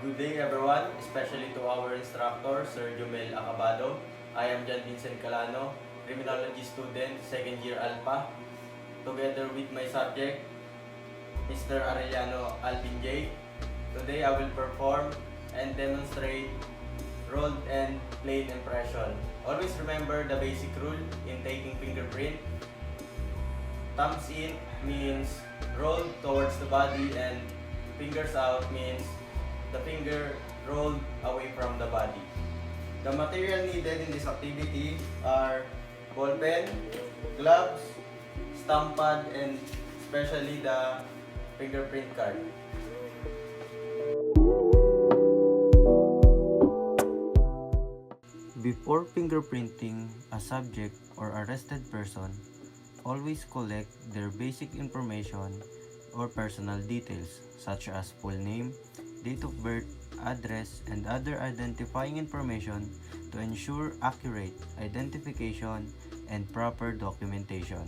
Good day everyone, especially to our instructor, Sir Jomel Acabado. I am John Vincent Calano, Criminology student, second year Alpha. Together with my subject, Mr. Arellano Alvin J. Today I will perform and demonstrate rolled and plane impression. Always remember the basic rule in taking fingerprint. Thumbs in means rolled towards the body and fingers out means the finger rolled away from the body. The material needed in this activity are ball pen, gloves, stamp pad, and especially the fingerprint card. Before fingerprinting a subject or arrested person, always collect their basic information or personal details such as full name, date of birth, address, and other identifying information to ensure accurate identification and proper documentation.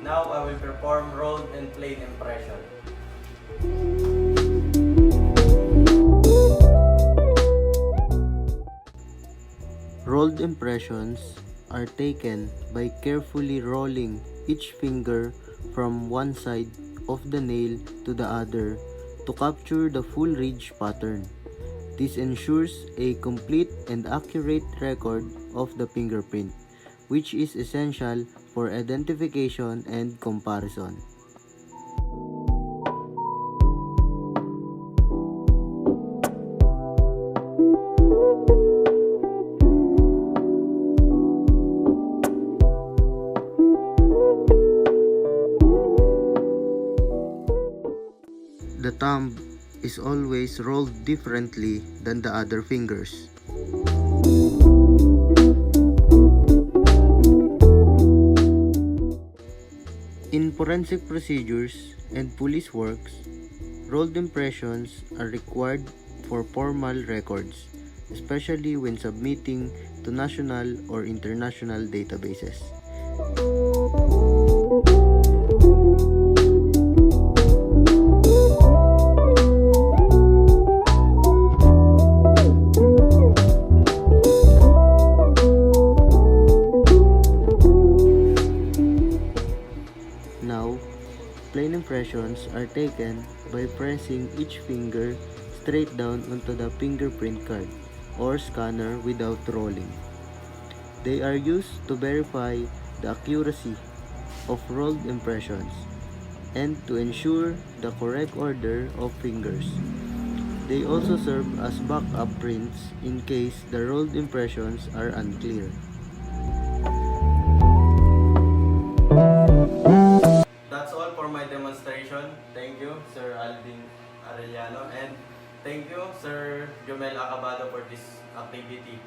Now I will perform rolled and plane impression. Rolled impressions are taken by carefully rolling each finger from one side of the nail to the other to capture the full ridge pattern. This ensures a complete and accurate record of the fingerprint, which is essential for identification and comparison. The thumb is always rolled differently than the other fingers. In forensic procedures and police works, rolled impressions are required for formal records, especially when submitting to national or international databases. Now, plane impressions are taken by pressing each finger straight down onto the fingerprint card or scanner without rolling. They are used to verify the accuracy of rolled impressions and to ensure the correct order of fingers. They also serve as backup prints in case the rolled impressions are unclear. That's all for my demonstration. Thank you, Sir Alvin Arellano, and thank you, Sir Jomel Acabado, for this activity.